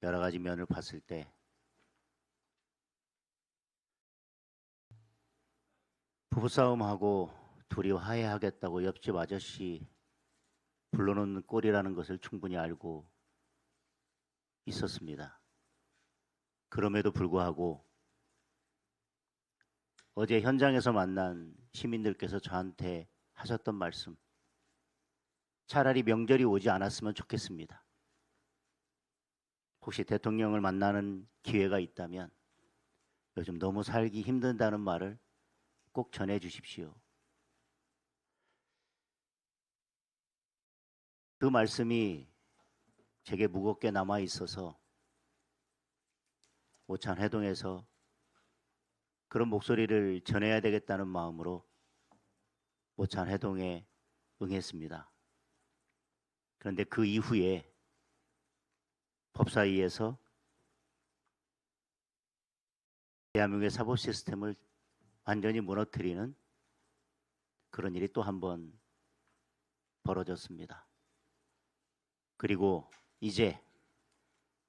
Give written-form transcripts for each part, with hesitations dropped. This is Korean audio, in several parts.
여러 가지 면을 봤을 때 부부싸움하고 둘이 화해하겠다고 옆집 아저씨 불러놓는 꼴이라는 것을 충분히 알고 있었습니다. 그럼에도 불구하고 어제 현장에서 만난 시민들께서 저한테 하셨던 말씀, 차라리 명절이 오지 않았으면 좋겠습니다. 혹시 대통령을 만나는 기회가 있다면 요즘 너무 살기 힘든다는 말을 꼭 전해 주십시오. 그 말씀이 제게 무겁게 남아 있어서 오찬회동에서 그런 목소리를 전해야 되겠다는 마음으로 오찬회동에 응했습니다. 그런데 그 이후에 법사위에서 대한민국의 사법 시스템을 완전히 무너뜨리는 그런 일이 또 한 번 벌어졌습니다. 그리고 이제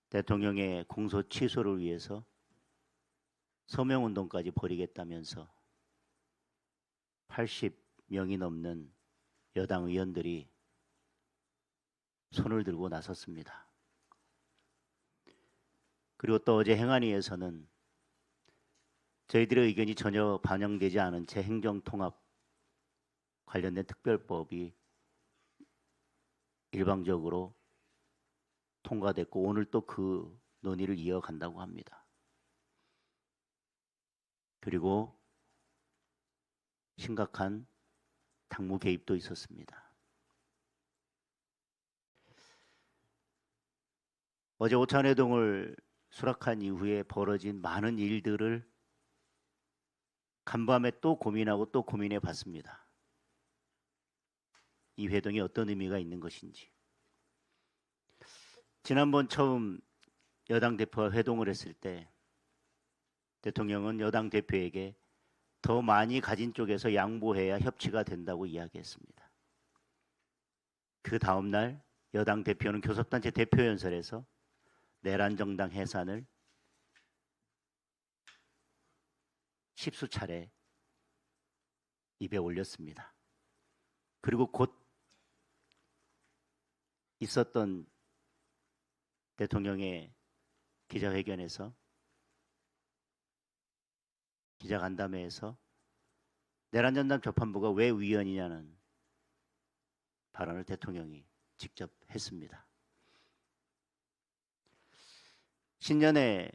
대통령의 공소 취소를 위해서 서명운동까지 벌이겠다면서 80명이 넘는 여당 의원들이 손을 들고 나섰습니다. 그리고 또 어제 행안위에서는 저희들의 의견이 전혀 반영되지 않은 채 행정통합 관련된 특별법이 일방적으로 통과됐고 오늘 또 그 논의를 이어간다고 합니다. 그리고 심각한 당무 개입도 있었습니다. 어제 오찬회동을 수락한 이후에 벌어진 많은 일들을 간밤에 또 고민하고 또 고민해 봤습니다. 이 회동이 어떤 의미가 있는 것인지. 지난번 처음 여당 대표와 회동을 했을 때 대통령은 여당 대표에게 더 많이 가진 쪽에서 양보해야 협치가 된다고 이야기했습니다. 그 다음날 여당 대표는 교섭단체 대표연설에서 내란정당 해산을 10수차례 입에 올렸습니다. 그리고 곧 있었던 대통령의 기자회견에서 기자간담회에서 내란전담 재판부가 왜 위헌이냐는 발언을 대통령이 직접 했습니다. 신년에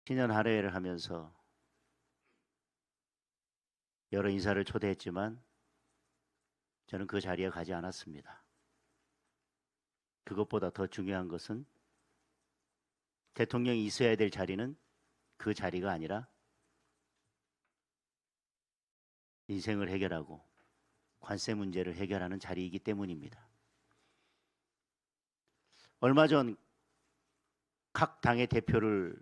신년 할애를 하면서 여러 인사를 초대했지만 저는 그 자리에 가지 않았습니다. 그것보다 더 중요한 것은 대통령이 있어야 될 자리는 그 자리가 아니라 인생을 해결하고 관세 문제를 해결하는 자리이기 때문입니다. 얼마 전 각 당의 대표를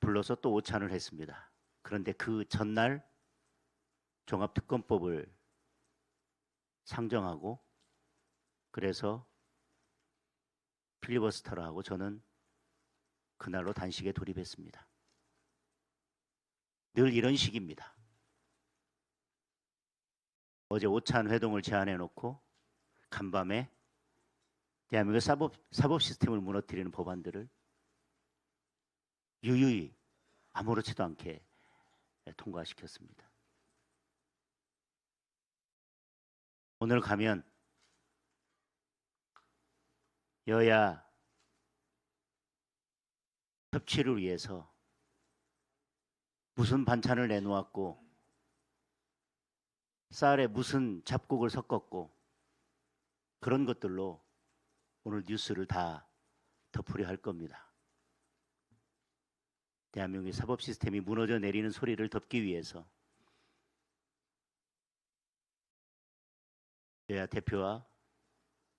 불러서 또 오찬을 했습니다. 그런데 그 전날 종합특검법을 상정하고 그래서 필리버스터를 하고 저는 그날로 단식에 돌입했습니다. 늘 이런 식입니다. 어제 오찬 회동을 제안해 놓고 간밤에 대한민국 사법 시스템을 무너뜨리는 법안들을 유유히 아무렇지도 않게 통과시켰습니다. 오늘 가면 여야 협치를 위해서 무슨 반찬을 내놓았고 쌀에 무슨 잡곡을 섞었고 그런 것들로 오늘 뉴스를 다 덮으려 할 겁니다. 대한민국의 사법 시스템이 무너져 내리는 소리를 덮기 위해서 여야 대표와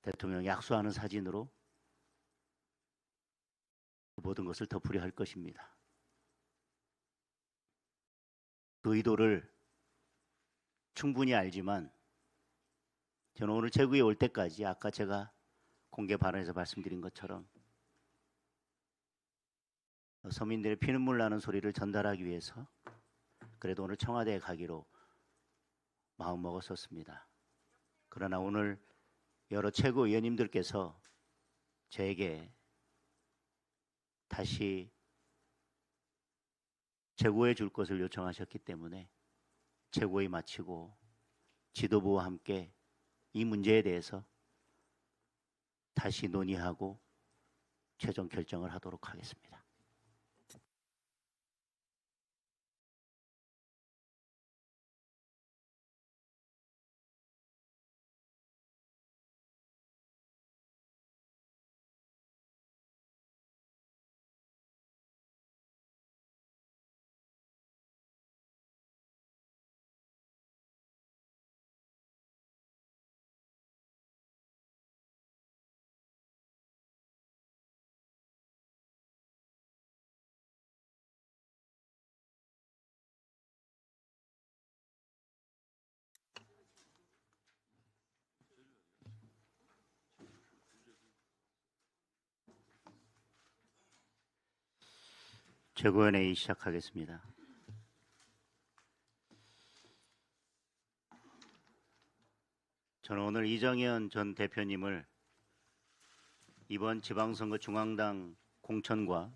대통령이 약수하는 사진으로 모든 것을 덮으려 할 것입니다. 그 의도를 충분히 알지만 저는 오늘 제구에 올 때까지 아까 제가 공개 발언에서 말씀드린 것처럼 서민들의 피눈물 나는 소리를 전달하기 위해서 그래도 오늘 청와대에 가기로 마음 먹었었습니다. 그러나 오늘 여러 최고위원님들께서 저에게 다시 최고해 줄 것을 요청하셨기 때문에 최고위 마치고 지도부와 함께 이 문제에 대해서 다시 논의하고 최종 결정을 하도록 하겠습니다. 최고위원회의 시작하겠습니다. 저는 오늘 이정현 전 대표님을 이번 지방선거 중앙당 공천과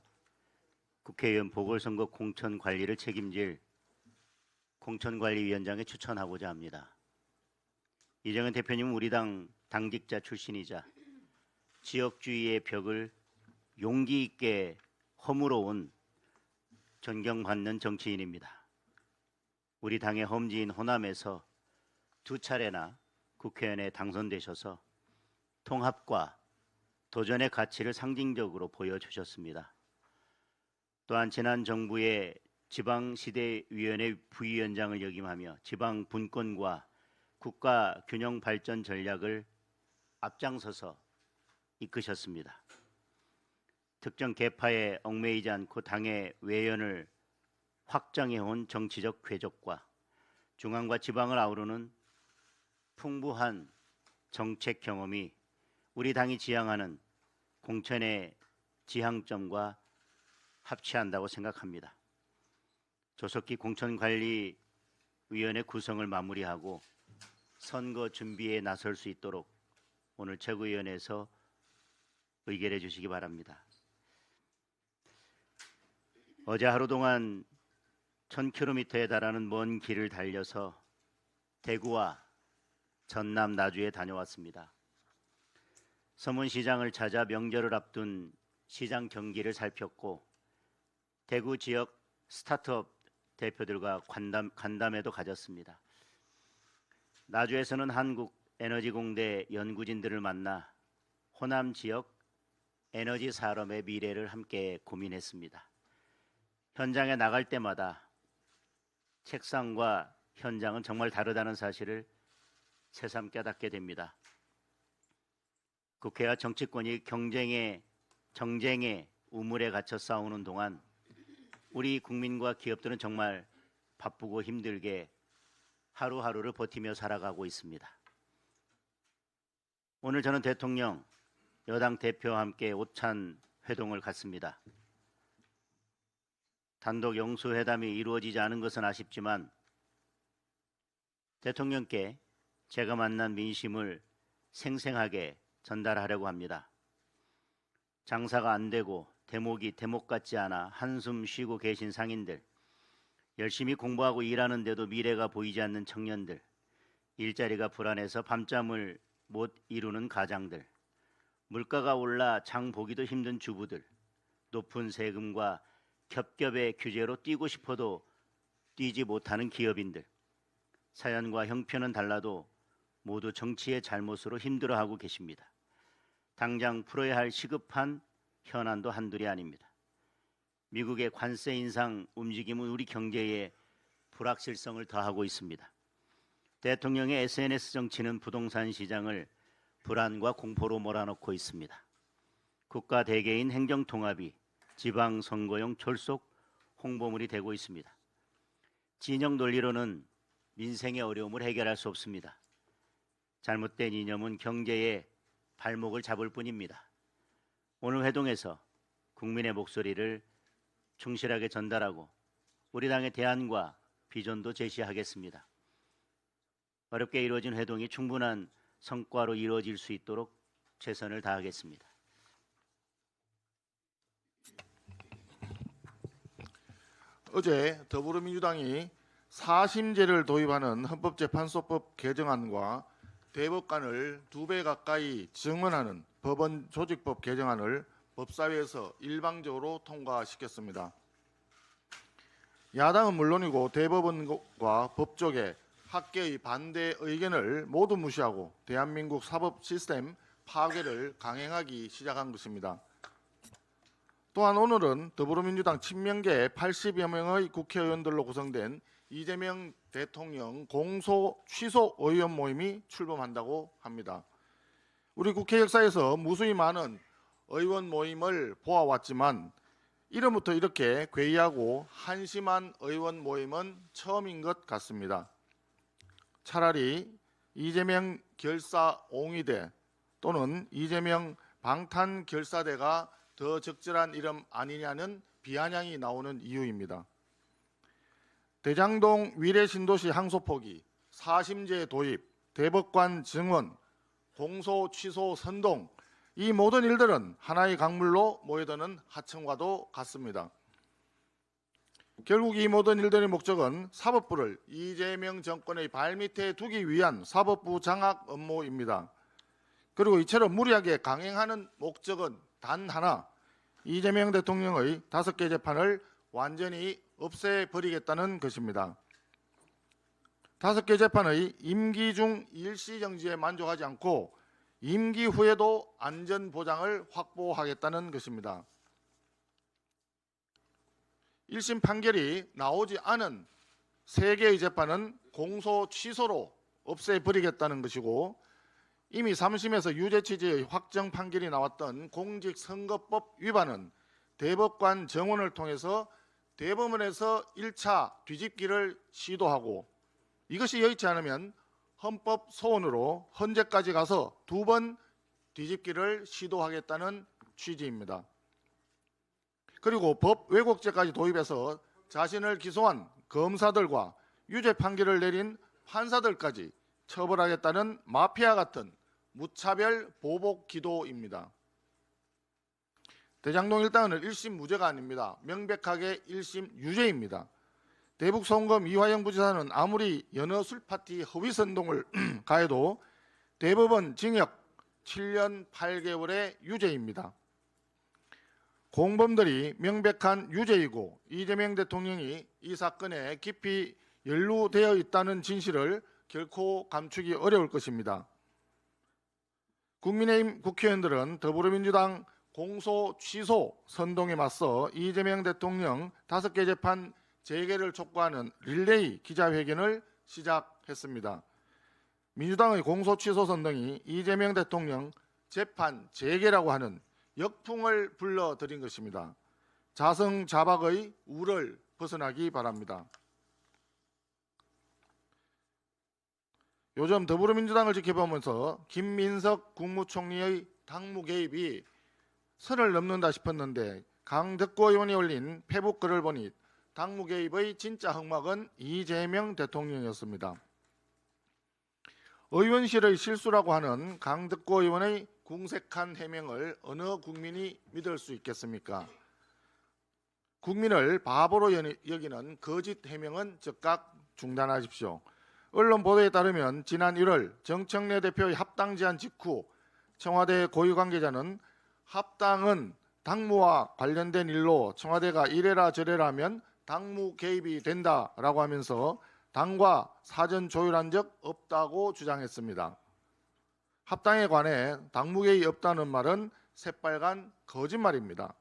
국회의원 보궐선거 공천 관리를 책임질 공천관리위원장에 추천하고자 합니다. 이정현 대표님은 우리 당 당직자 출신이자 지역주의의 벽을 용기 있게 허물어 온 존경받는 정치인입니다. 우리 당의 험지인 호남에서 두 차례나 국회의원에 당선되셔서 통합과 도전의 가치를 상징적으로 보여주셨습니다. 또한 지난 정부의 지방시대위원회 부위원장을 역임하며 지방 분권과 국가 균형 발전 전략을 앞장서서 이끄셨습니다. 특정 계파에 얽매이지 않고 당의 외연을 확장해온 정치적 궤적과 중앙과 지방을 아우르는 풍부한 정책 경험이 우리 당이 지향하는 공천의 지향점과 합치한다고 생각합니다. 조속히 공천관리위원회 구성을 마무리하고 선거 준비에 나설 수 있도록 오늘 최고위원회에서 의결해 주시기 바랍니다. 어제 하루 동안 1000km에 달하는 먼 길을 달려서 대구와 전남 나주에 다녀왔습니다. 서문시장을 찾아 명절을 앞둔 시장 경기를 살폈고 대구 지역 스타트업 대표들과 간담회도 가졌습니다. 나주에서는 한국에너지공대 연구진들을 만나 호남 지역 에너지 산업의 미래를 함께 고민했습니다. 현장에 나갈 때마다 책상과 현장은 정말 다르다는 사실을 새삼 깨닫게 됩니다. 국회와 정치권이 정쟁의 우물에 갇혀 싸우는 동안 우리 국민과 기업들은 정말 바쁘고 힘들게 하루하루를 버티며 살아가고 있습니다. 오늘 저는 대통령, 여당 대표와 함께 오찬 회동을 갖습니다. 단독 영수회담이 이루어지지 않은 것은 아쉽지만 대통령께 제가 만난 민심을 생생하게 전달하려고 합니다. 장사가 안 되고 대목이 대목 같지 않아 한숨 쉬고 계신 상인들, 열심히 공부하고 일하는데도 미래가 보이지 않는 청년들, 일자리가 불안해서 밤잠을 못 이루는 가장들, 물가가 올라 장 보기도 힘든 주부들, 높은 세금과 겹겹의 규제로 뛰고 싶어도 뛰지 못하는 기업인들, 사연과 형편은 달라도 모두 정치의 잘못으로 힘들어하고 계십니다. 당장 풀어야 할 시급한 현안도 한둘이 아닙니다. 미국의 관세 인상 움직임은 우리 경제에 불확실성을 더하고 있습니다. 대통령의 SNS 정치는 부동산 시장을 불안과 공포로 몰아넣고 있습니다. 국가 대개인 행정통합이 지방선거용 졸속 홍보물이 되고 있습니다. 진영 논리로는 민생의 어려움을 해결할 수 없습니다. 잘못된 이념은 경제에 발목을 잡을 뿐입니다. 오늘 회동에서 국민의 목소리를 충실하게 전달하고 우리 당의 대안과 비전도 제시하겠습니다. 어렵게 이루어진 회동이 충분한 성과로 이루어질 수 있도록 최선을 다하겠습니다. 어제 더불어민주당이 사심제를 도입하는 헌법재판소법 개정안과 대법관을 2배 가까이 증원하는 법원 조직법 개정안을 법사위에서 일방적으로 통과시켰습니다. 야당은 물론이고 대법원과 법조계, 학계의 반대 의견을 모두 무시하고 대한민국 사법 시스템 파괴를 강행하기 시작한 것입니다. 또한 오늘은 더불어민주당 친명계 80여 명의 국회의원들로 구성된 이재명 대통령 공소 취소 의원 모임이 출범한다고 합니다. 우리 국회 역사에서 무수히 많은 의원 모임을 보아왔지만 이름부터 이렇게 괴이하고 한심한 의원 모임은 처음인 것 같습니다. 차라리 이재명 결사 옹의대 또는 이재명 방탄결사대가 더 적절한 이름 아니냐는 비아냥이 나오는 이유입니다. 대장동 위례신도시 항소 포기, 사심제 도입, 대법관 증원, 공소 취소 선동, 이 모든 일들은 하나의 강물로 모여드는 하청과도 같습니다. 결국 이 모든 일들의 목적은 사법부를 이재명 정권의 발밑에 두기 위한 사법부 장악 업무입니다. 그리고 이처럼 무리하게 강행하는 목적은 단 하나, 이재명 대통령의 5개 재판을 완전히 없애버리겠다는 것입니다. 5개 재판의 임기 중 일시정지에 만족하지 않고 임기 후에도 안전보장을 확보하겠다는 것입니다. 1심 판결이 나오지 않은 3개의 재판은 공소 취소로 없애버리겠다는 것이고 이미 3심에서 유죄 취지의 확정 판결이 나왔던 공직선거법 위반은 대법관 정원을 통해서 대법원에서 1차 뒤집기를 시도하고 이것이 여의치 않으면 헌법 소원으로 헌재까지 가서 2번 뒤집기를 시도하겠다는 취지입니다. 그리고 법 왜곡죄까지 도입해서 자신을 기소한 검사들과 유죄 판결을 내린 판사들까지 처벌하겠다는 마피아 같은 무차별 보복 기도입니다. 대장동 일당은 1심 무죄가 아닙니다. 명백하게 1심 유죄입니다. 대북 송금 이화영 부지사는 아무리 연어 술파티 허위 선동을 가해도 대법원 징역 7년 8개월의 유죄입니다. 공범들이 명백한 유죄이고 이재명 대통령이 이 사건에 깊이 연루되어 있다는 진실을 결코 감추기 어려울 것입니다. 국민의힘 국회의원들은 더불어민주당 공소 취소 선동에 맞서 이재명 대통령 5개 재판 재개를 촉구하는 릴레이 기자회견을 시작했습니다. 민주당의 공소 취소 선동이 이재명 대통령 재판 재개라고 하는 역풍을 불러들인 것입니다. 자성자박의 우를 벗어나기 바랍니다. 요즘 더불어민주당을 지켜보면서 김민석 국무총리의 당무 개입이 선을 넘는다 싶었는데 강덕구 의원이 올린 페북 글을 보니 당무 개입의 진짜 흑막은 이재명 대통령이었습니다. 의원실의 실수라고 하는 강덕구 의원의 궁색한 해명을 어느 국민이 믿을 수 있겠습니까? 국민을 바보로 여기는 거짓 해명은 즉각 중단하십시오. 언론 보도에 따르면 지난 1월 정청래 대표의 합당 제안 직후 청와대 고위 관계자는 합당은 당무와 관련된 일로 청와대가 이래라 저래라 하면 당무 개입이 된다라고 하면서 당과 사전 조율한 적 없다고 주장했습니다. 합당에 관해 당무 개입이 없다는 말은 새빨간 거짓말입니다.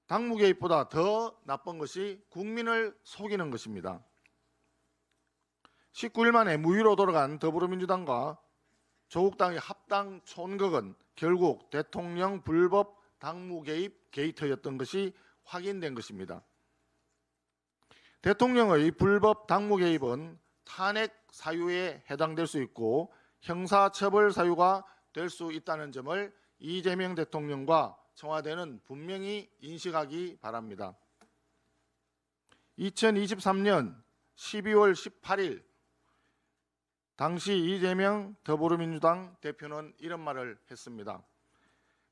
당무 개입보다 더 나쁜 것이 국민을 속이는 것입니다. 19일 만에 무위로 돌아간 더불어민주당과 조국당의 합당 촌극은 결국 대통령 불법 당무 개입 게이트였던 것이 확인된 것입니다. 대통령의 불법 당무 개입은 탄핵 사유에 해당될 수 있고 형사처벌 사유가 될 수 있다는 점을 이재명 대통령과 청와대는 분명히 인식하기 바랍니다. 2023년 12월 18일 당시 이재명 더불어민주당 대표는 이런 말을 했습니다.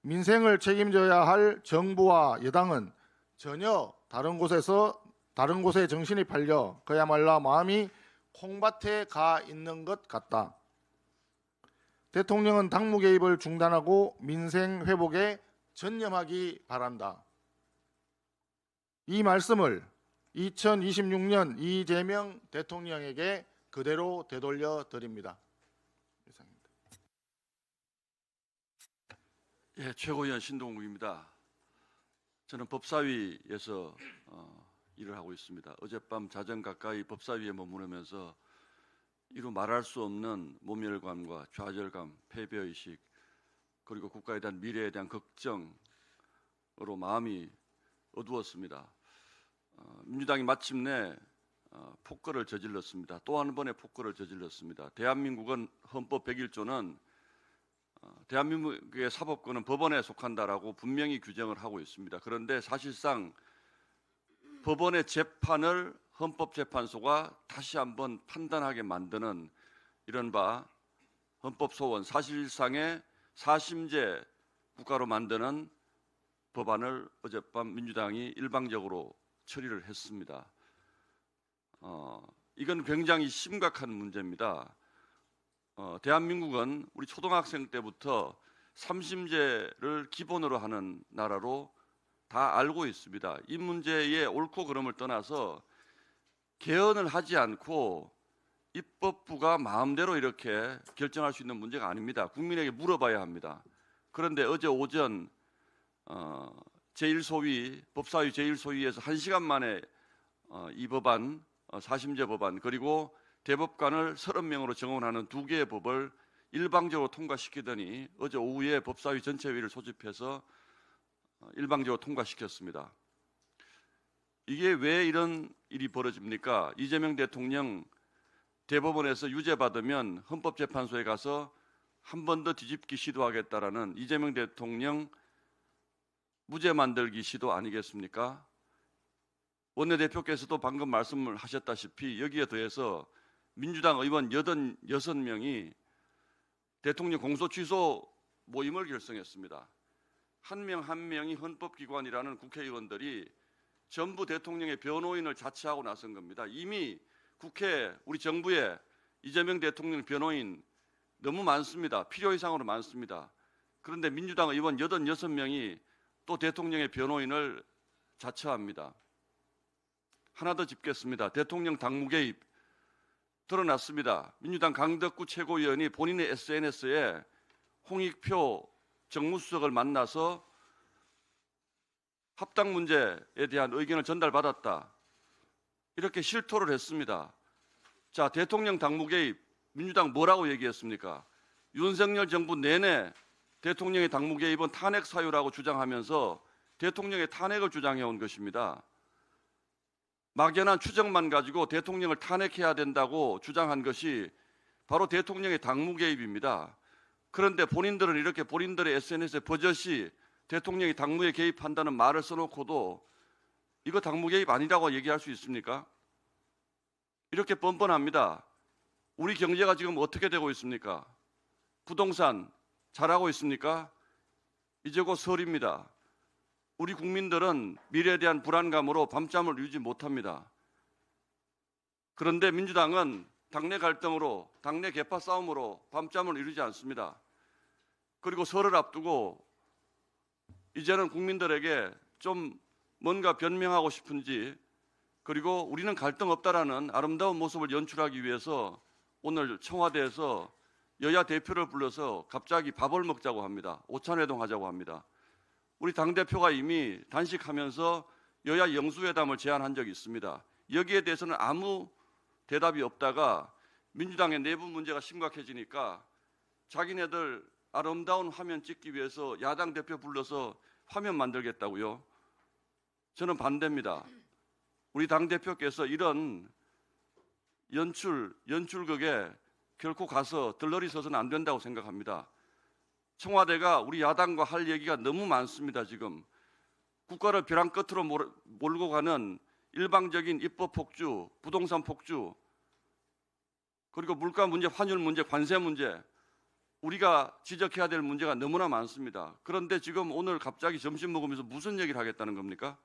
민생을 책임져야 할 정부와 여당은 전혀 다른 곳에 정신이 팔려 그야말로 마음이 콩밭에 가 있는 것 같다. 대통령은 당무 개입을 중단하고 민생 회복에 전념하기 바란다. 이 말씀을 2026년 이재명 대통령에게 그대로 되돌려 드립니다. 이상입니다. 예, 최고위원 신동국입니다. 저는 법사위에서 일을 하고 있습니다. 어젯밤 자정 가까이 법사위에 머무르면서 이루 말할 수 없는 모멸감과 좌절감, 패배의식, 그리고 국가에 대한 미래에 대한 걱정으로 마음이 어두웠습니다. 민주당이 마침내 폭거를 저질렀습니다. 또 한 번의 폭거를 저질렀습니다. 대한민국은 헌법 101조는 대한민국의 사법권은 법원에 속한다라고 분명히 규정을 하고 있습니다. 그런데 사실상 법원의 재판을 헌법재판소가 다시 한번 판단하게 만드는 이른바 헌법소원, 사실상의 사심제 국가로 만드는 법안을 어젯밤 민주당이 일방적으로 처리를 했습니다. 이건 굉장히 심각한 문제입니다. 대한민국은 우리 초등학생 때부터 삼심제를 기본으로 하는 나라로 다 알고 있습니다. 이 문제의 옳고 그름을 떠나서 개헌을 하지 않고 입법부가 마음대로 이렇게 결정할 수 있는 문제가 아닙니다. 국민에게 물어봐야 합니다. 그런데 어제 오전 제1소위 법사위 제1소위에서 1시간 만에 이 법안, 사심제 법안 그리고 대법관을 30명으로 정원하는 두 개의 법을 일방적으로 통과시키더니 어제 오후에 법사위 전체회의를 소집해서 일방적으로 통과시켰습니다. 이게 왜 이런 일이 벌어집니까? 이재명 대통령 대법원에서 유죄받으면 헌법재판소에 가서 한 번 더 뒤집기 시도하겠다라는 이재명 대통령 무죄 만들기 시도 아니겠습니까? 원내대표께서도 방금 말씀을 하셨다시피 여기에 더해서 민주당 의원 86명이 대통령 공소취소 모임을 결성했습니다. 한 명 한 명이 헌법기관이라는 국회의원들이 전부 대통령의 변호인을 자처하고 나선 겁니다. 이미 국회, 우리 정부에 이재명 대통령 변호인 너무 많습니다. 필요 이상으로 많습니다. 그런데 민주당 의원 86명이 또 대통령의 변호인을 자처합니다. 하나 더 짚겠습니다. 대통령 당무 개입 드러났습니다. 민주당 강덕구 최고위원이 본인의 SNS에 홍익표 정무수석을 만나서 합당 문제에 대한 의견을 전달받았다. 이렇게 실토를 했습니다. 자, 대통령 당무 개입, 민주당 뭐라고 얘기했습니까? 윤석열 정부 내내 대통령의 당무 개입은 탄핵 사유라고 주장하면서 대통령의 탄핵을 주장해온 것입니다. 막연한 추정만 가지고 대통령을 탄핵해야 된다고 주장한 것이 바로 대통령의 당무 개입입니다. 그런데 본인들은 이렇게 본인들의 SNS에 버젓이 대통령이 당무에 개입한다는 말을 써놓고도 이거 당무 개입 아니라고 얘기할 수 있습니까? 이렇게 뻔뻔합니다. 우리 경제가 지금 어떻게 되고 있습니까? 부동산 잘하고 있습니까? 이제 곧 설입니다. 우리 국민들은 미래에 대한 불안감으로 밤잠을 이루지 못합니다. 그런데 민주당은 당내 갈등으로, 당내 계파 싸움으로 밤잠을 이루지 않습니다. 그리고 설을 앞두고 이제는 국민들에게 좀 뭔가 변명하고 싶은지, 그리고 우리는 갈등 없다라는 아름다운 모습을 연출하기 위해서 오늘 청와대에서 여야 대표를 불러서 갑자기 밥을 먹자고 합니다. 오찬회동 하자고 합니다. 우리 당대표가 이미 단식하면서 여야 영수회담을 제안한 적이 있습니다. 여기에 대해서는 아무 대답이 없다가 민주당의 내부 문제가 심각해지니까 자기네들 아름다운 화면 찍기 위해서 야당 대표 불러서 화면 만들겠다고요. 저는 반대입니다. 우리 당대표께서 이런 연출극에 결코 가서 들러리 서서는 안 된다고 생각합니다. 청와대가 우리 야당과 할 얘기가 너무 많습니다. 지금 국가를 벼랑 끝으로 몰고 가는 일방적인 입법 폭주, 부동산 폭주, 그리고 물가 문제, 환율 문제, 관세 문제, 우리가 지적해야 될 문제가 너무나 많습니다. 그런데 지금 오늘 갑자기 점심 먹으면서 무슨 얘기를 하겠다는 겁니까?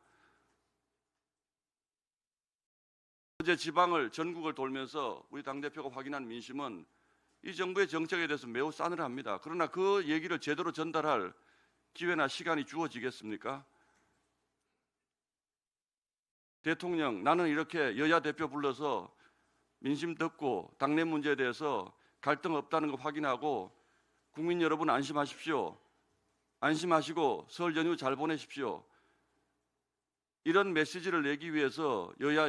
어제 지방을 전국을 돌면서 우리 당대표가 확인한 민심은 이 정부의 정책에 대해서 매우 싸늘합니다. 그러나 그 얘기를 제대로 전달할 기회나 시간이 주어지겠습니까? 대통령, 나는 이렇게 여야 대표 불러서 민심 듣고 당내 문제에 대해서 갈등 없다는 거 확인하고 국민 여러분 안심하십시오. 안심하시고 설 연휴 잘 보내십시오. 이런 메시지를 내기 위해서 여야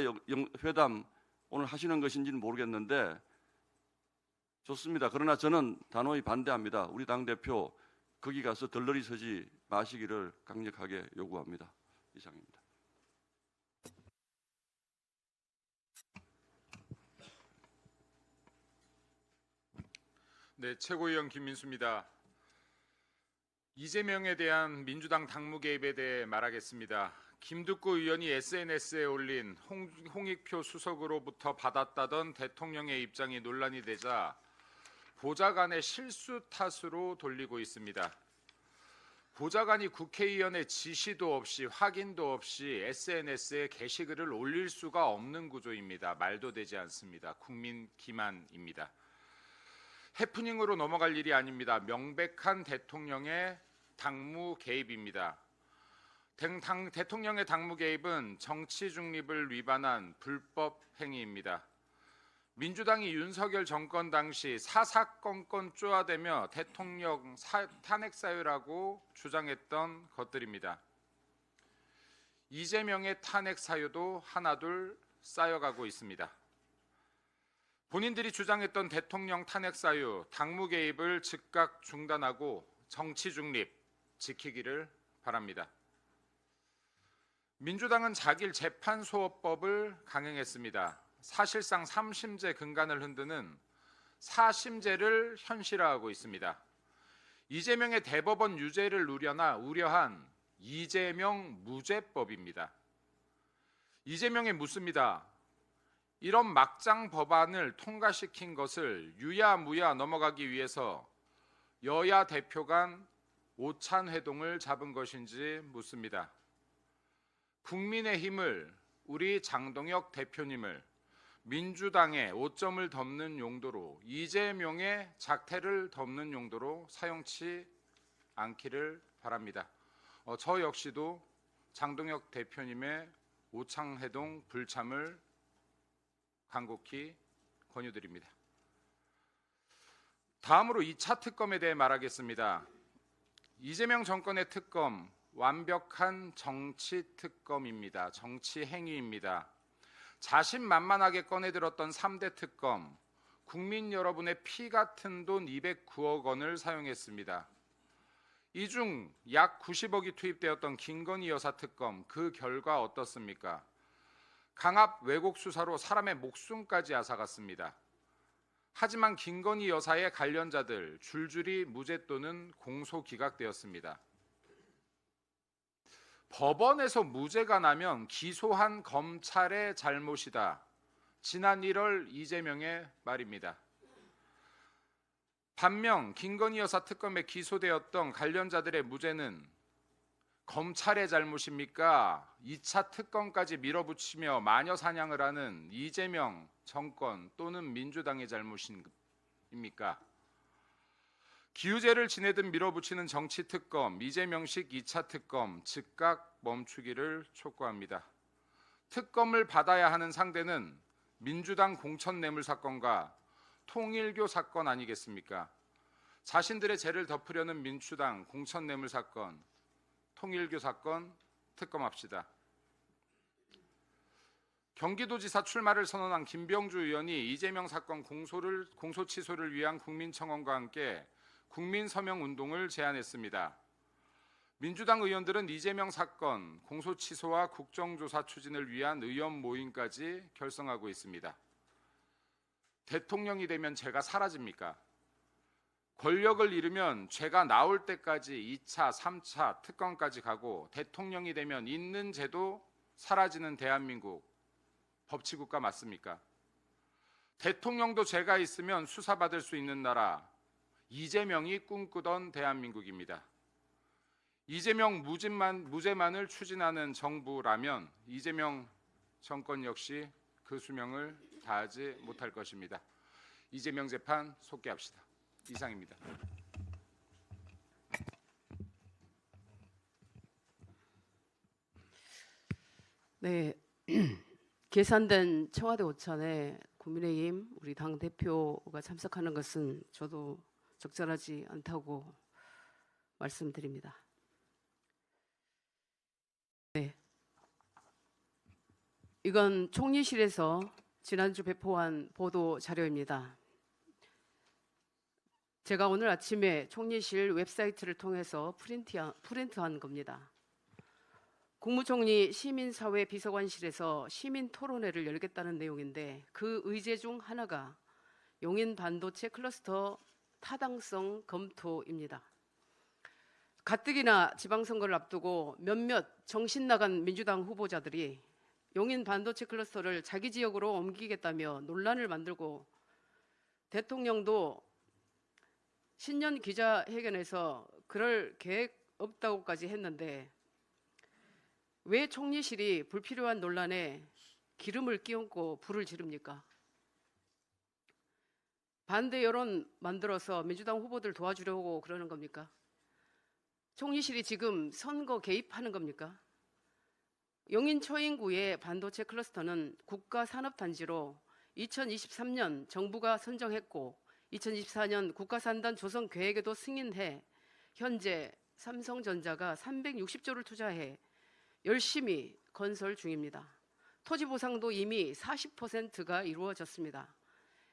회담 오늘 하시는 것인지는 모르겠는데 좋습니다. 그러나 저는 단호히 반대합니다. 우리 당대표 거기 가서 덜덜이 서지 마시기를 강력하게 요구합니다. 이상입니다. 네, 최고위원 김민수입니다. 이재명에 대한 민주당 당무 개입에 대해 말하겠습니다. 김두구 의원이 SNS에 올린 홍익표 수석으로부터 받았다던 대통령의 입장이 논란이 되자 보좌관의 실수 탓으로 돌리고 있습니다. 보좌관이 국회의원의 지시도 없이 확인도 없이 SNS에 게시글을 올릴 수가 없는 구조입니다. 말도 되지 않습니다. 국민 기만입니다. 해프닝으로 넘어갈 일이 아닙니다. 명백한 대통령의 당무 개입입니다. 대통령의 당무 개입은 정치 중립을 위반한 불법 행위입니다. 민주당이 윤석열 정권 당시 사사건건 쪼아대며 대통령 탄핵 사유라고 주장했던 것들입니다. 이재명의 탄핵 사유도 하나둘 쌓여가고 있습니다. 본인들이 주장했던 대통령 탄핵 사유, 당무 개입을 즉각 중단하고 정치 중립 지키기를 바랍니다. 민주당은 자길 재판소업법을 강행했습니다. 사실상 3심제 근간을 흔드는 4심제를 현실화하고 있습니다. 이재명의 대법원 유죄를 우려한 이재명 무죄법입니다. 이재명에 묻습니다. 이런 막장 법안을 통과시킨 것을 유야무야 넘어가기 위해서 여야 대표 간 오찬회동을 잡은 것인지 묻습니다. 국민의힘을, 우리 장동혁 대표님을 민주당의 오점을 덮는 용도로, 이재명의 작태를 덮는 용도로 사용치 않기를 바랍니다. 저 역시도 장동혁 대표님의 오찬회동 불참을 간곡히 권유드립니다. 다음으로 2차 특검에 대해 말하겠습니다. 이재명 정권의 특검, 완벽한 정치 특검입니다. 정치 행위입니다. 자신만만하게 꺼내들었던 3대 특검, 국민 여러분의 피 같은 돈 209억 원을 사용했습니다. 이 중 약 90억이 투입되었던 김건희 여사 특검, 그 결과 어떻습니까? 강압 왜곡 수사로 사람의 목숨까지 앗아갔습니다. 하지만 김건희 여사의 관련자들 줄줄이 무죄 또는 공소 기각되었습니다. 법원에서 무죄가 나면 기소한 검찰의 잘못이다. 지난 1월 이재명의 말입니다. 반면 김건희 여사 특검에 기소되었던 관련자들의 무죄는 검찰의 잘못입니까? 2차 특검까지 밀어붙이며 마녀 사냥을 하는 이재명 정권 또는 민주당의 잘못입니까? 기우제를 지내듯 밀어붙이는 정치 특검, 이재명식 2차 특검 즉각 멈추기를 촉구합니다. 특검을 받아야 하는 상대는 민주당 공천뇌물 사건과 통일교 사건 아니겠습니까? 자신들의 죄를 덮으려는 민주당 공천뇌물 사건, 통일교 사건 특검합시다. 경기도지사 출마를 선언한 김병주 의원이 이재명 사건 공소 취소를 위한 국민청원과 함께 국민서명운동을 제안했습니다. 민주당 의원들은 이재명 사건 공소 취소와 국정조사 추진을 위한 의원 모임까지 결성하고 있습니다. 대통령이 되면 제가 사라집니까? 권력을 잃으면 죄가 나올 때까지 2차, 3차 특검까지 가고 대통령이 되면 있는 죄도 사라지는 대한민국 법치국가 맞습니까? 대통령도 죄가 있으면 수사받을 수 있는 나라 이재명이 꿈꾸던 대한민국입니다. 이재명 무죄만을 추진하는 정부라면 이재명 정권 역시 그 수명을 다하지 못할 것입니다. 이재명 재판 속개합시다. 이상입니다. 네, 계산된 청와대 오찬에 국민의힘 우리 당 대표가 참석하는 것은 저도 적절하지 않다고 말씀드립니다. 네, 이건 총리실에서 지난주 배포한 보도 자료입니다. 제가 오늘 아침에 총리실 웹사이트를 통해서 프린트한 겁니다. 국무총리 시민사회 비서관실에서 시민토론회를 열겠다는 내용인데 그 의제 중 하나가 용인 반도체 클러스터 타당성 검토입니다. 가뜩이나 지방선거를 앞두고 몇몇 정신 나간 민주당 후보자들이 용인 반도체 클러스터를 자기 지역으로 옮기겠다며 논란을 만들고 대통령도 신년 기자회견에서 그럴 계획 없다고까지 했는데 왜 총리실이 불필요한 논란에 기름을 끼얹고 불을 지릅니까? 반대 여론 만들어서 민주당 후보들 도와주려고 그러는 겁니까? 총리실이 지금 선거 개입하는 겁니까? 용인 초인구의 반도체 클러스터는 국가산업단지로 2023년 정부가 선정했고 2024년 국가산단 조성 계획에도 승인해 현재 삼성전자가 360조를 투자해 열심히 건설 중입니다. 토지 보상도 이미 40%가 이루어졌습니다.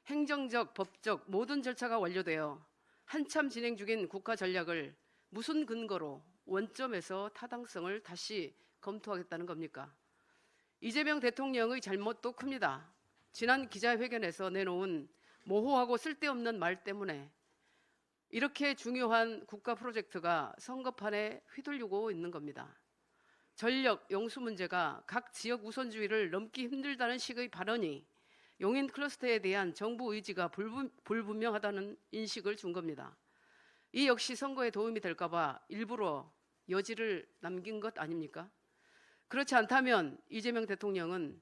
행정적, 법적 모든 절차가 완료되어 한참 진행 중인 국가 전략을 무슨 근거로 원점에서 타당성을 다시 검토하겠다는 겁니까? 이재명 대통령의 잘못도 큽니다. 지난 기자회견에서 내놓은 모호하고 쓸데없는 말 때문에 이렇게 중요한 국가 프로젝트가 선거판에 휘둘리고 있는 겁니다. 전력, 용수 문제가 각 지역 우선주의를 넘기 힘들다는 식의 발언이 용인 클러스터에 대한 정부 의지가 불분명하다는 인식을 준 겁니다. 이 역시 선거에 도움이 될까 봐 일부러 여지를 남긴 것 아닙니까? 그렇지 않다면 이재명 대통령은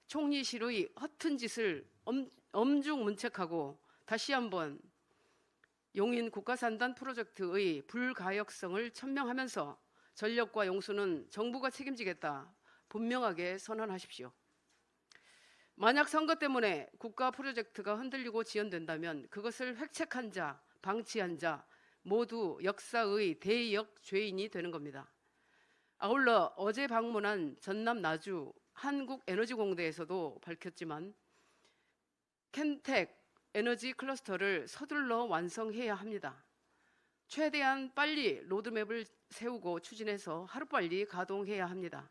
총리실의 허튼 짓을 엄중문책하고 다시 한번 용인 국가산단 프로젝트의 불가역성을 천명하면서 전력과 용수는 정부가 책임지겠다 분명하게 선언하십시오. 만약 선거 때문에 국가 프로젝트가 흔들리고 지연된다면 그것을 획책한 자, 방치한 자 모두 역사의 대역 죄인이 되는 겁니다. 아울러 어제 방문한 전남 나주 한국에너지공대에서도 밝혔지만 켄텍 에너지 클러스터를 서둘러 완성해야 합니다. 최대한 빨리 로드맵을 세우고 추진해서 하루빨리 가동해야 합니다.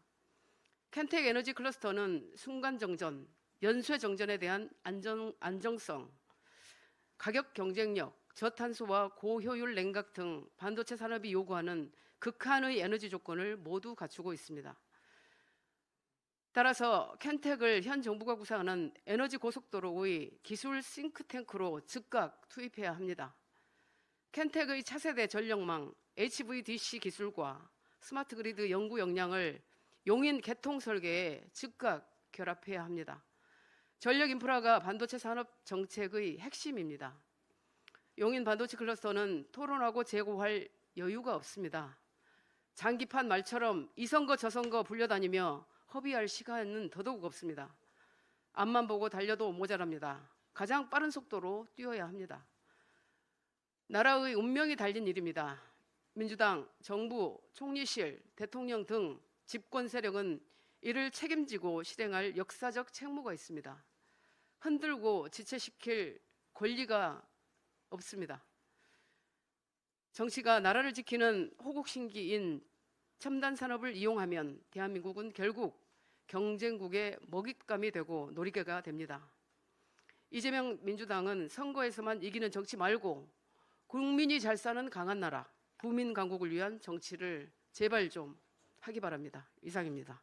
켄텍 에너지 클러스터는 순간정전, 연쇄정전에 대한 안정성, 가격 경쟁력, 저탄소와 고효율 냉각 등 반도체 산업이 요구하는 극한의 에너지 조건을 모두 갖추고 있습니다. 따라서 켄텍을 현 정부가 구상하는 에너지 고속도로의 기술 싱크탱크로 즉각 투입해야 합니다. 켄텍의 차세대 전력망, HVDC 기술과 스마트 그리드 연구 역량을 용인 개통 설계에 즉각 결합해야 합니다. 전력 인프라가 반도체 산업 정책의 핵심입니다. 용인 반도체 클러스터는 토론하고 재고할 여유가 없습니다. 장기판 말처럼 이 선거 저 선거 불려다니며 허비할 시간은 더더욱 없습니다. 앞만 보고 달려도 모자랍니다. 가장 빠른 속도로 뛰어야 합니다. 나라의 운명이 달린 일입니다. 민주당, 정부, 총리실, 대통령 등 집권 세력은 이를 책임지고 실행할 역사적 책무가 있습니다. 흔들고 지체시킬 권리가 없습니다. 정치가 나라를 지키는 호국신기인 첨단 산업을 이용하면 대한민국은 결국 경쟁국의 먹잇감이 되고 놀이개가 됩니다. 이재명 민주당은 선거에서만 이기는 정치 말고 국민이 잘 사는 강한 나라, 부민 강국을 위한 정치를 제발 좀 하기 바랍니다. 이상입니다.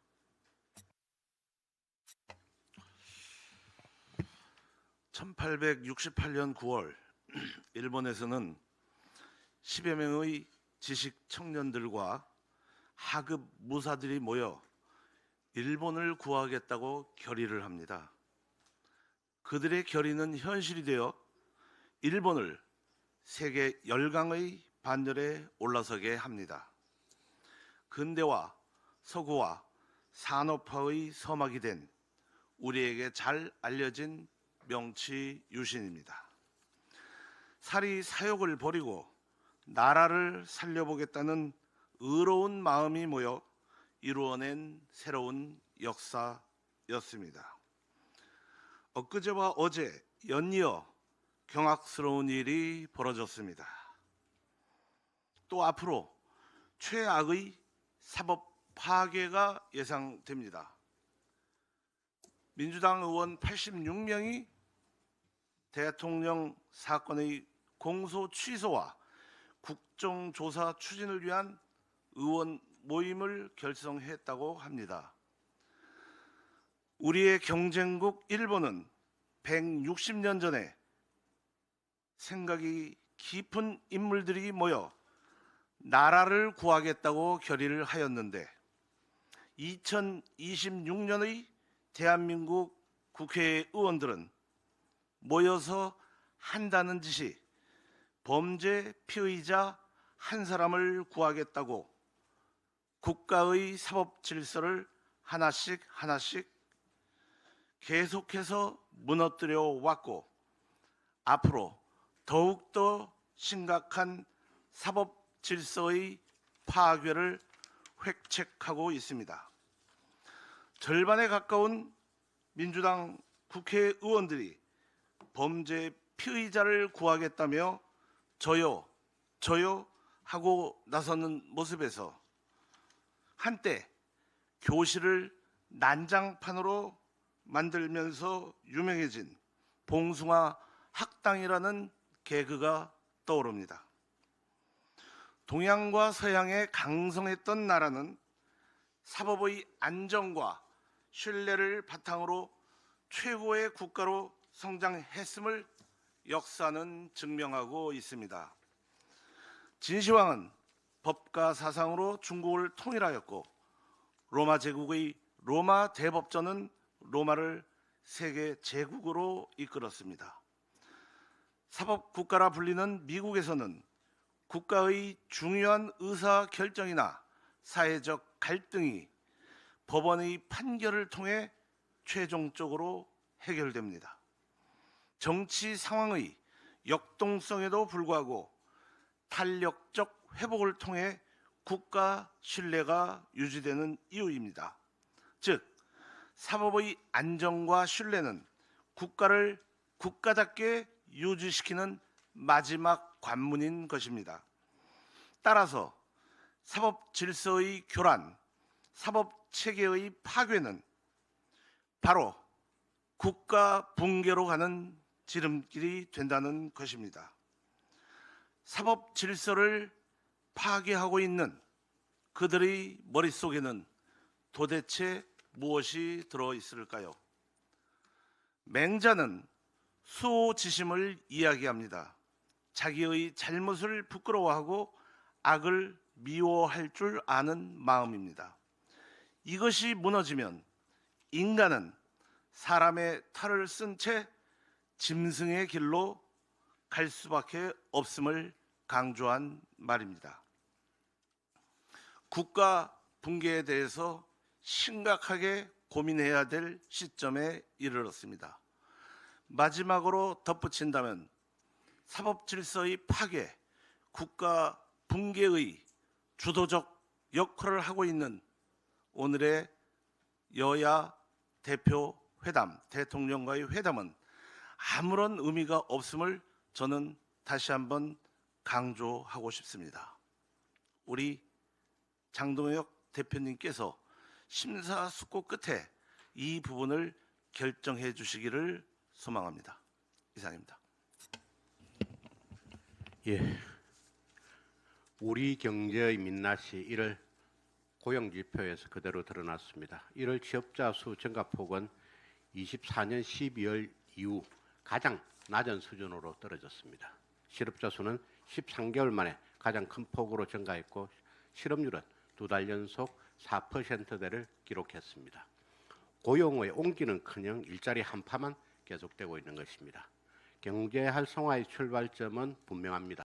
(1868년 9월) 일본에서는 10여 명의 지식 청년들과 하급 무사들이 모여 일본을 구하겠다고 결의를 합니다. 그들의 결의는 현실이 되어 일본을 세계 열강의 반열에 올라서게 합니다. 근대화, 서구화, 산업화의 서막이 된 우리에게 잘 알려진 명치 유신입니다. 사리 사욕을 버리고 나라를 살려보겠다는 의로운 마음이 모여 이루어낸 새로운 역사였습니다. 엊그제와 어제 연이어 경악스러운 일이 벌어졌습니다. 또 앞으로 최악의 사법 파괴가 예상됩니다. 민주당 의원 86명이 대통령 사건의 공소 취소와 국정조사 추진을 위한 의원 모임을 결성했다고 합니다. 우리의 경쟁국 일본은 160년 전에 생각이 깊은 인물들이 모여 나라를 구하겠다고 결의를 하였는데 2026년의 대한민국 국회의원들은 모여서 한다는 짓이 범죄 피의자 한 사람을 구하겠다고 국가의 사법 질서를 하나씩 계속해서 무너뜨려 왔고 앞으로 더욱더 심각한 사법 질서의 파괴를 획책하고 있습니다. 절반에 가까운 민주당 국회의원들이 범죄 피의자를 구하겠다며 저요 하고 나서는 모습에서 한때 교실을 난장판으로 만들면서 유명해진 봉숭아 학당이라는 개그가 떠오릅니다. 동양과 서양에 강성했던 나라는 사법의 안정과 신뢰를 바탕으로 최고의 국가로 성장했음을 역사는 증명하고 있습니다. 진시황은 법과 사상으로 중국을 통일하였고 로마 제국의 로마 대법전은 로마를 세계 제국으로 이끌었습니다. 사법국가라 불리는 미국에서는 국가의 중요한 의사결정이나 사회적 갈등이 법원의 판결을 통해 최종적으로 해결됩니다. 정치 상황의 역동성에도 불구하고 탄력적 회복을 통해 국가 신뢰가 유지되는 이유입니다. 즉, 사법의 안정과 신뢰는 국가를 국가답게 유지시키는 마지막 관문인 것입니다. 따라서 사법 질서의 교란, 사법 체계의 파괴는 바로 국가 붕괴로 가는 지름길이 된다는 것입니다. 사법 질서를 파괴하고 있는 그들의 머릿속에는 도대체 무엇이 들어있을까요? 맹자는 수호지심을 이야기합니다. 자기의 잘못을 부끄러워하고 악을 미워할 줄 아는 마음입니다. 이것이 무너지면 인간은 사람의 탈을 쓴 채 짐승의 길로 갈 수밖에 없음을 강조한 말입니다. 국가 붕괴에 대해서 심각하게 고민해야 될 시점에 이르렀습니다. 마지막으로 덧붙인다면 사법 질서의 파괴, 국가 붕괴의 주도적 역할을 하고 있는 오늘의 여야 대표 회담, 대통령과의 회담은 아무런 의미가 없음을 저는 다시 한번 강조하고 싶습니다. 우리 장동혁 대표님께서 심사숙고 끝에 이 부분을 결정해 주시기를 소망합니다. 이상입니다. 예. 우리 경제의 민낯이 1월 고용지표에서 그대로 드러났습니다. 1월 취업자 수 증가폭은 24년 12월 이후 가장 낮은 수준으로 떨어졌습니다. 실업자 수는 13개월 만에 가장 큰 폭으로 증가했고 실업률은 2달 연속 4%대를 기록했습니다. 고용의 온기는커녕 일자리 한파만 계속되고 있는 것입니다. 경제 활성화의 출발점은 분명합니다.